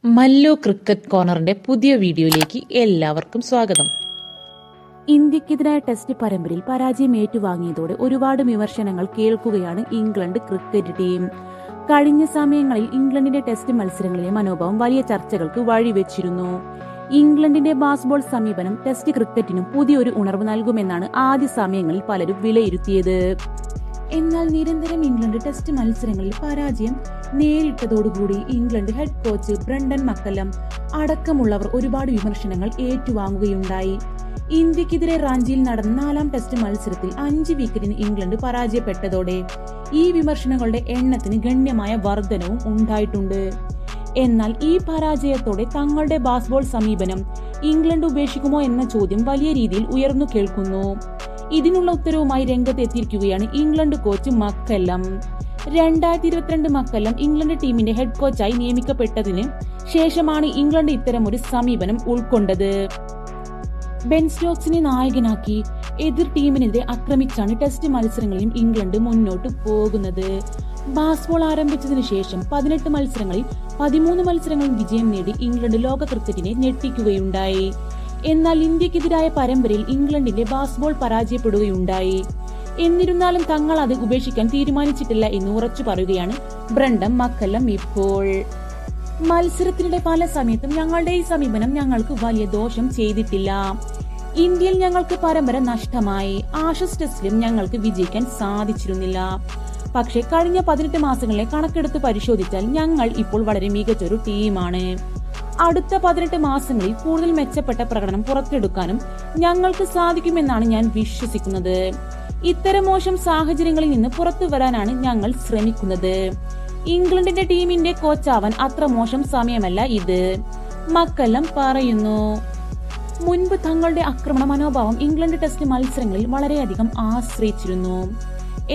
Mallu cricket കോർണറിന്റെ പുതിയ വീഡിയോയിലേക്ക് എല്ലാവർക്കും സ്വാഗതം. ഇന്ത്യക്കെതിരായ ടെസ്റ്റ് പരമ്പരയിൽ പരാജയം ഏറ്റുവാങ്ങിയതോടെ ഒരുപാട് വിമർശനങ്ങൾ കേൾക്കുകയാണ് ഇംഗ്ലണ്ട് ക്രിക്കറ്റ് ടീം. കഴിഞ്ഞ സമയങ്ങളിൽ ഇംഗ്ലണ്ടിന്റെ ടെസ്റ്റ് മത്സരങ്ങളിലെ മനോഭാവം വലിയ ചർച്ചകൾക്ക് വഴിവെച്ചിരുന്നു. ഇംഗ്ലണ്ടിന്റെ ബാസ്ബോൾ സമീപനം ടെസ്റ്റ് ക്രിക്കറ്റിനും പുതിയൊരു ഉണർവ് നൽകുമെന്നാണ് ആദ്യ സമയങ്ങളിൽ പലരും വിലയിരുത്തിയത്. എന്നാൽ നിരന്തരം ഇംഗ്ലണ്ട് ടെസ്റ്റ് മത്സരങ്ങളിൽ പരാജയം നേരിട്ടതോടുകൂടി England head coach Brendon McCullum അടക്കമുള്ളവർ ഒരുപാട് വിമർശനങ്ങൾ ഏറ്റുവാങ്ങുകയുണ്ടായി. ഇന്ത്യക്കെതിരെ റാഞ്ചിയിൽ നടന്ന 4ാം ടെസ്റ്റ് മത്സരത്തിൽ 5 വിക്കറ്റിന് ഇംഗ്ലണ്ട് പരാജയപ്പെട്ടതോടെ ഈ വിമർശനങ്ങളുടെ എണ്ണത്തിന് ഗണ്യമായ വർധനവും ഉണ്ടായിട്ടുണ്ട്. എന്നാൽ ഈ പരാജയത്തോടെ തങ്ങളുടെ ബാസ്ബോൾ സമീപനം ഇംഗ്ലണ്ട് ഉപേക്ഷിക്കുമോ എന്ന ചോദ്യം വലിയ രീതിയിൽ ഉയർന്നു കേൾക്കുന്നു. ഇതിനുള്ള ഉത്തരവുമായി രംഗത്തെത്തിയിരിക്കുകയാണ് England coach McCullum. 2022 McCullum England ടീമിന്റെ ഹെഡ് കോച്ചായി നിയമിക്കപ്പെട്ടതിന് ശേഷമാണ് ഇംഗ്ലണ്ട് ഇത്തരമൊരു സമീപനം ഉൾക്കൊണ്ടത്. ബെൻ സ്റ്റോക്സിനെ നായകനാക്കി എതിർ ടീമിനെതിരെ ആക്രമിച്ചാണ് ടെസ്റ്റ് മത്സരങ്ങളിലും ഇംഗ്ലണ്ട് മുന്നോട്ട് പോകുന്നത്. ബാസ്ബോൾ ആരംഭിച്ചതിനു ശേഷം 18 മത്സരങ്ങളിൽ 13 മത്സരങ്ങളിൽ വിജയം നേടി ഇംഗ്ലണ്ട് ലോക ക്രിക്കറ്റിനെ ഞെട്ടിക്കുകയുണ്ടായി. എന്നാൽ ഇന്ത്യക്കെതിരായ പരമ്പരയിൽ ഇംഗ്ലണ്ടിന്റെ ബാസ്ബോൾ പരാജയപ്പെടുകയുണ്ടായി. എന്നിരുന്നാലും തങ്ങൾ അത് ഉപേക്ഷിക്കാൻ തീരുമാനിച്ചിട്ടില്ല എന്ന് ഉറച്ചു പറയുകയാണ് ബ്രണ്ടൻ മക്കല്ലം ഇപ്പോൾ. മത്സരത്തിനിടെ പല സമയത്തും ഞങ്ങളുടെ ഈ സമീപനം ഞങ്ങൾക്ക് വലിയ ദോഷം ചെയ്തിട്ടില്ല. ഇന്ത്യയിൽ ഞങ്ങൾക്ക് പരമ്പര നഷ്ടമായി. ആഷസ് ടെസ്റ്റിലും ഞങ്ങൾക്ക് വിജയിക്കാൻ സാധിച്ചിരുന്നില്ല. പക്ഷേ കഴിഞ്ഞ 18 മാസങ്ങളിലെ കണക്കെടുത്ത് പരിശോധിച്ചാൽ ഞങ്ങൾ ഇപ്പോൾ വളരെ മികച്ചൊരു ടീമാണ്. അടുത്ത 18 മാസങ്ങളിൽ കൂടുതൽ മെച്ചപ്പെട്ട പ്രകടനം പുറത്തെടുക്കാനും ഞങ്ങൾക്ക് സാധിക്കുമെന്നാണ് ഞാൻ വിശ്വസിക്കുന്നത്. ഇത്തരം മോശം സാഹചര്യങ്ങളിൽ നിന്ന് പുറത്തു വരാനാണ് ഞങ്ങൾ ശ്രമിക്കുന്നത്. ഇംഗ്ലണ്ടിന്റെ ടീമിന്റെ കോച്ചാവാൻ അത്ര മോശം സമയമല്ല ഇത്, മക്കല്ലം പറയുന്നു. മുൻപ് തങ്ങളുടെ ആക്രമണ മനോഭാവം ഇംഗ്ലണ്ട് ടെസ്റ്റ് മത്സരങ്ങളിൽ വളരെയധികം ആശ്രയിച്ചിരുന്നു.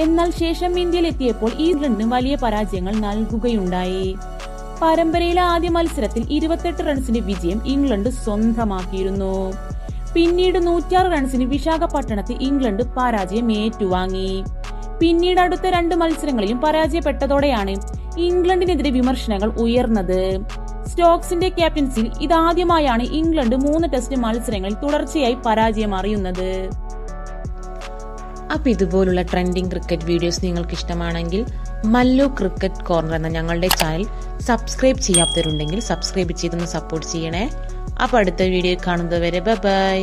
എന്നാൽ ശേഷം ഇന്ത്യയിലെത്തിയപ്പോൾ ഇംഗ്ലണ്ടിന് വലിയ പരാജയങ്ങൾ നൽകുകയുണ്ടായി. പരമ്പരയിലെ ആദ്യ മത്സരത്തിൽ 28 റൺസിന്റെ വിജയം ഇംഗ്ലണ്ട് സ്വന്തമാക്കിയിരുന്നു. പിന്നീട് 106 റൺസിന് വിശാഖപട്ടണത്ത് ഇംഗ്ലണ്ട് പരാജയം ഏറ്റുവാങ്ങി. പിന്നീട് അടുത്ത 2 മത്സരങ്ങളിലും പരാജയപ്പെട്ടതോടെയാണ് ഇംഗ്ലണ്ടിനെതിരെ വിമർശനങ്ങൾ ഉയർന്നത്. സ്റ്റോക്സിന്റെ ക്യാപ്റ്റൻസിയിൽ ഇതാദ്യമായാണ് ഇംഗ്ലണ്ട് 3 ടെസ്റ്റ് മത്സരങ്ങളിൽ തുടർച്ചയായി പരാജയം അറിയുന്നത്. അപ്പൊ ഇതുപോലുള്ള ട്രെൻഡിങ് ക്രിക്കറ്റ് വീഡിയോസ് നിങ്ങൾക്ക് ഇഷ്ടമാണെങ്കിൽ മല്ലു ക്രിക്കറ്റ് കോർണർ എന്ന ഞങ്ങളുടെ ചാനൽ സബ്സ്ക്രൈബ് ചെയ്യാത്തവരുണ്ടെങ്കിൽ സബ്സ്ക്രൈബ് ചെയ്തൊന്ന് സപ്പോർട്ട് ചെയ്യണേ. അപ്പൊ അടുത്ത വീഡിയോ കാണുന്നതുവരെ ബൈ.